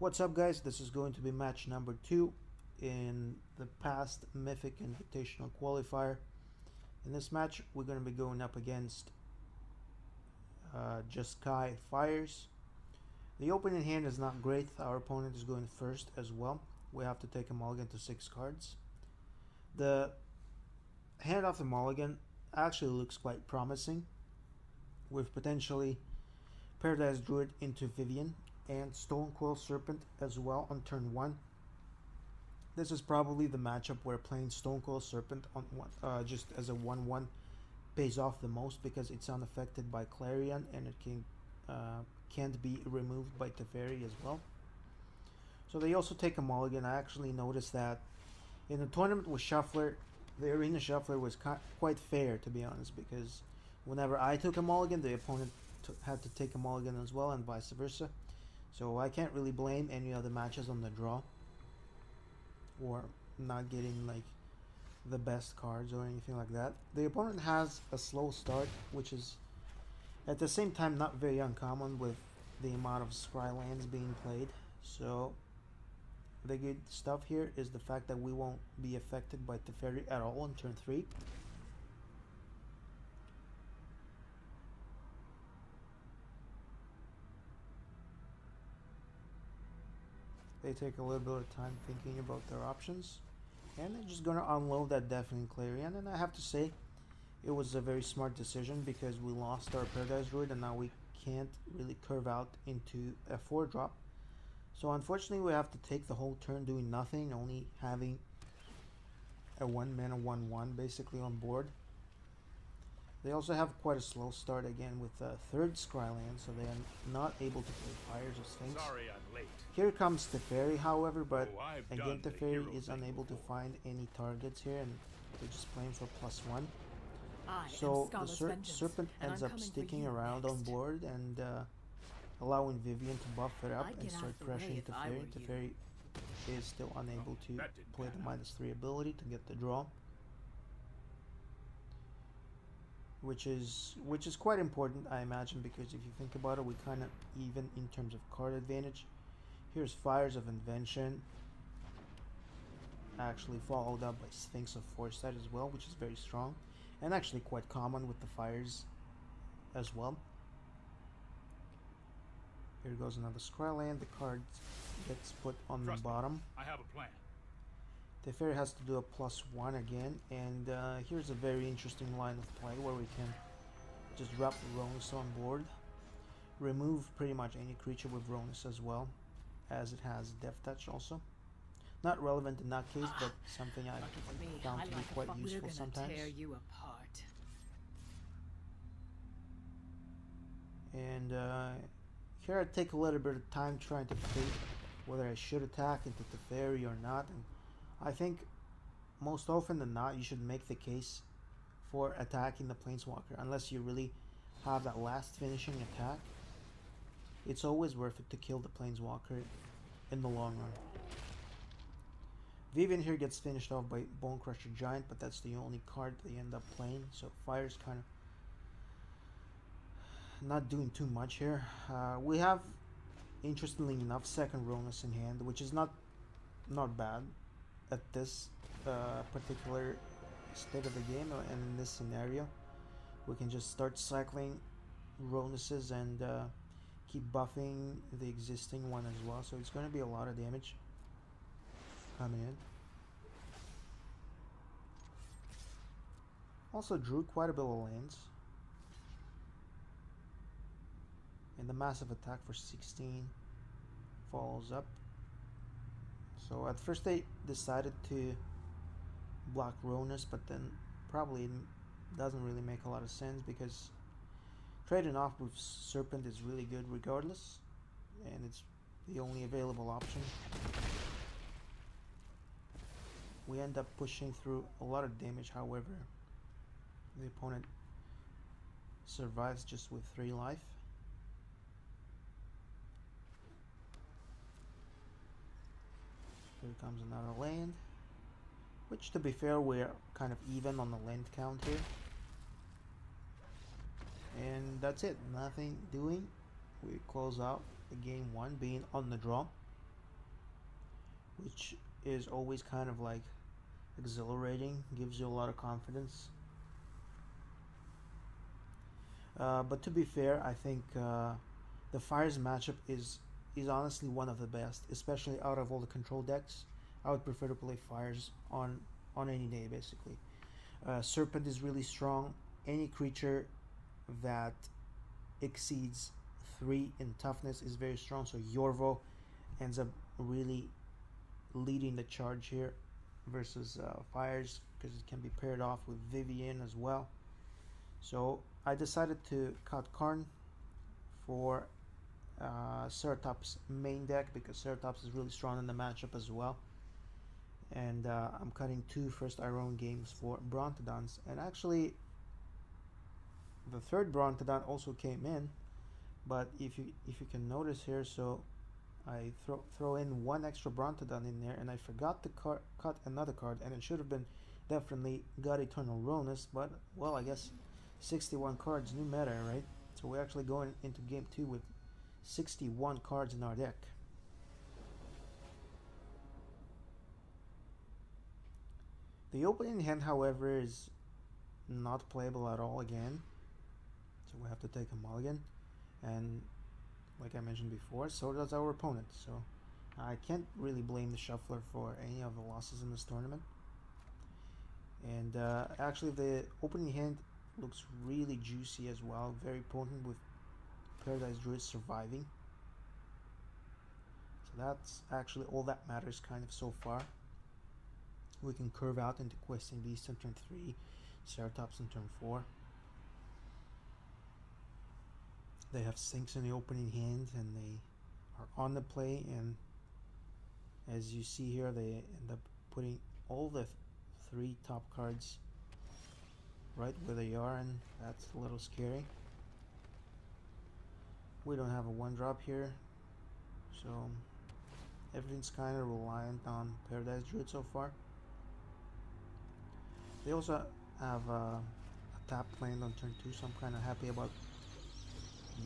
What's up, guys? This is going to be match number 2 in the past Mythic Invitational Qualifier. In this match, we're going to be going up against Jeskai Fires. The opening hand is not great. Our opponent is going first as well. We have to take a mulligan to 6 cards. The hand off the mulligan actually looks quite promising, with potentially Paradise Druid into Vivien and Stonecoil Serpent as well on turn 1. This is probably the matchup where playing Stonecoil Serpent on just as a 1/1 pays off the most, because it's unaffected by Clarion and it can't be removed by Teferi as well. So they also take a mulligan. I actually noticed that in the tournament with Shuffler, the Arena Shuffler was quite fair, to be honest, because whenever I took a mulligan, the opponent had to take a mulligan as well, and vice versa. So I can't really blame any other matches on the draw or not getting like the best cards or anything like that. The opponent has a slow start, which is at the same time not very uncommon with the amount of scry lands being played. So the good stuff here is the fact that we won't be affected by Teferi at all on turn 3. They take a little bit of time thinking about their options, and they're just gonna unload that Deafening Clarion. And I have to say, it was a very smart decision, because we lost our Paradise Druid and now we can't really curve out into a 4-drop. So unfortunately, we have to take the whole turn doing nothing, only having a 1-mana 1/1 basically on board. They also have quite a slow start again with the 3rd Scryland, so they are not able to play Fires or Sphinx. Sorry I'm late. Here comes Teferi, however, but again Teferi is unable to find any targets here, and they're just playing for +1. So the Serpent ends up sticking around on board and allowing Vivien to buff it up and start pressuring Teferi. Teferi is still unable to play the -3 ability to get the draw, which is quite important, I imagine, because if you think about it, we kind of even in terms of card advantage. Here's Fires of Invention, actually followed up by Sphinx of Foresight as well, which is very strong and actually quite common with the Fires as well. Here goes another Scryland. The card gets put on the bottom. I have a plan. Teferi has to do a +1 again, and here's a very interesting line of play where we can just drop Rhonas on board, remove pretty much any creature with Rhonas as well, as it has Death Touch also. Not relevant in that case, but something I found to be quite useful sometimes. And here I take a little bit of time trying to think whether I should attack into Teferi or not, and I think most often than not you should make the case for attacking the Planeswalker, unless you really have that last finishing attack. It's always worth it to kill the Planeswalker in the long run. Vivien here gets finished off by Bonecrusher Giant, but that's the only card they end up playing, so Fire's kind of not doing too much here. We have, interestingly enough, 2nd Rhonas in hand, which is not bad at this particular state of the game, and in this scenario we can just start cycling Rhonases and keep buffing the existing one as well, so it's going to be a lot of damage coming in. Also drew quite a bit of lands, and the massive attack for 16 follows up. So at first they decided to block Rhonas, but then probably doesn't really make a lot of sense, because trading off with Serpent is really good regardless, and it's the only available option. We end up pushing through a lot of damage, however the opponent survives just with 3 life. Here comes another land, which, to be fair, we're kind of even on the land count here. And that's it, nothing doing. We close out the game 1 being on the draw. which is always kind of like exhilarating, gives you a lot of confidence. But to be fair, I think the Fires matchup is honestly one of the best, especially out of all the control decks. I would prefer to play Fires on any day, basically. Serpent is really strong. Any creature that exceeds 3 in toughness is very strong, so Yorvo ends up really leading the charge here versus Fires, because it can be paired off with Vivien as well. So I decided to cut Karn for Ceratops main deck, because Ceratops is really strong in the matchup as well. And I'm cutting 2 first Iroan games for Brontodons, and actually the third Brontodon also came in, but if you can notice here, so I throw in 1 extra Brontodon in there, and I forgot to cut another card, and it should have been definitely God-Eternal Rhonas, but well, I guess 61 cards, new meta, right? So we're actually going into game 2 with 61 cards in our deck. The opening hand, however, is not playable at all again, so we have to take a mulligan, and like I mentioned before, so does our opponent, so I can't really blame the shuffler for any of the losses in this tournament. And actually the opening hand looks really juicy as well, very potent, with Paradise Druid surviving. So that's actually all that matters kind of so far. We can curve out into Questing Beast in turn 3, Ceratops in turn 4. They have sinks in the opening hand, and they are on the play, and as you see here, they end up putting all the 3 top cards right where they are, and that's a little scary. We don't have a 1-drop here, so everything's kind of reliant on Paradise Druid so far. They also have a tap land on turn 2, so I'm kind of happy about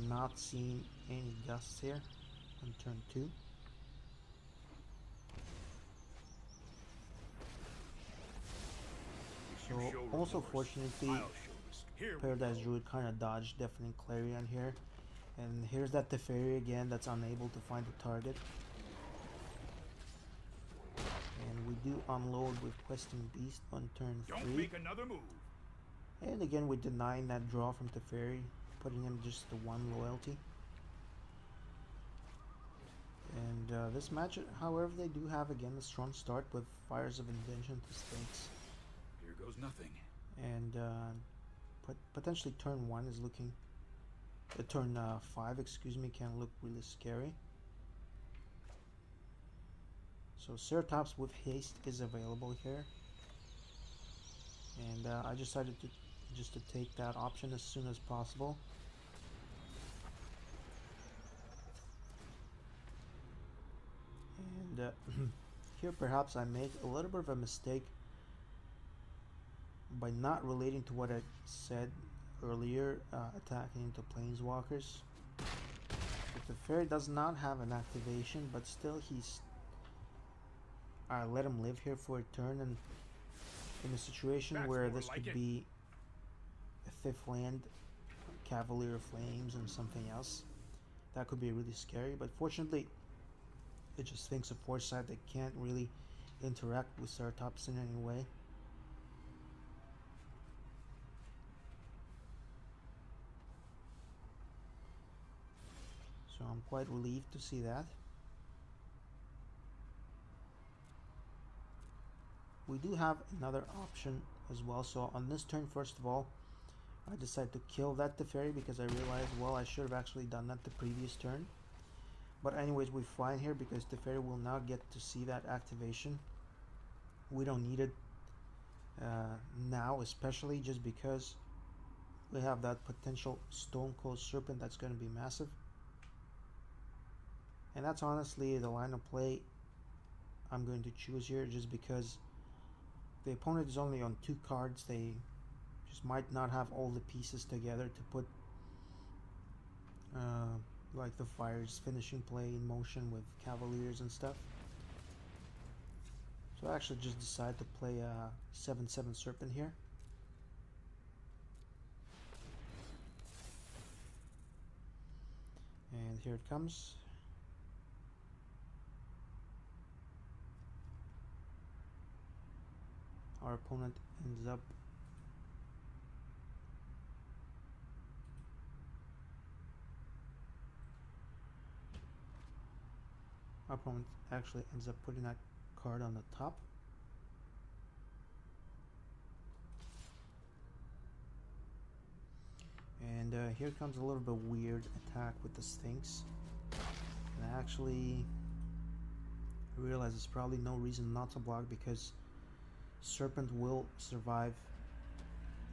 not seeing any gusts here on turn 2. So also fortunately, Paradise Druid kind of dodged Deafening Clarion here, and here's that Teferi again that's unable to find the target. And we do unload with Questing Beast on turn 3. Don't make another move. And again, we're denying that draw from Teferi, putting him just to 1 loyalty. And this match, however, they do have again a strong start with Fires of Invention to Sphinx. Here goes nothing. And potentially turn 1 is looking... turn 5, excuse me, can look really scary. So Ceratops with haste is available here, and I decided to take that option as soon as possible. And here perhaps I make a little bit of a mistake by not relating to what I said earlier, attacking into Planeswalkers. But the fairy does not have an activation, but still I let him live here for a turn, and in a situation where this could be a 5th land, Cavalier of Flames and something else, that could be really scary. But fortunately, it just thinks of Foresight that can't really interact with Ceratops in any way. So I'm quite relieved to see that. We do have another option as well. So on this turn, first of all, I decided to kill that Teferi because I realized, well, I should have actually done that the previous turn. But anyways, we're fine here because Teferi will now get to see that activation. We don't need it now, especially just because we have that potential Stonecoil Serpent that's going to be massive. And that's honestly the line of play I'm going to choose here, just because the opponent is only on 2 cards. They just might not have all the pieces together to put like the Fire's finishing play in motion with Cavaliers and stuff. So I actually just decided to play a 7/7 Serpent here. And here it comes. Our opponent ends up actually ends up putting that card on the top. And here comes a little bit weird attack with the Sphinx. And I actually realize there's probably no reason not to block, because Serpent will survive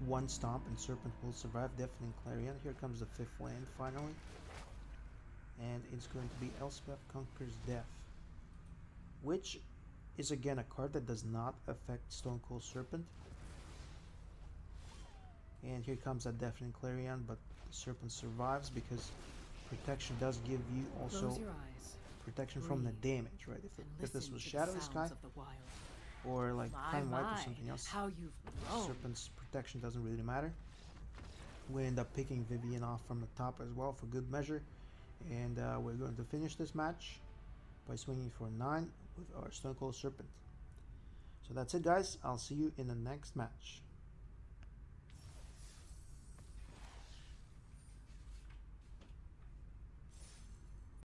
one stomp and Serpent will survive Deafening Clarion. Here comes the 5th land finally. And it's going to be Elspeth Conquers Death, which is again a card that does not affect Stonecoil Serpent. And here comes a Deafening Clarion, but the Serpent survives because protection does give you also protection from the damage, right? If this was Shadowspear or like Time Wipe or something else, Serpent's protection doesn't really matter. We end up picking Vivien off from the top as well for good measure. And we're going to finish this match by swinging for 9 with our Stonecoil Serpent. So that's it, guys. I'll see you in the next match.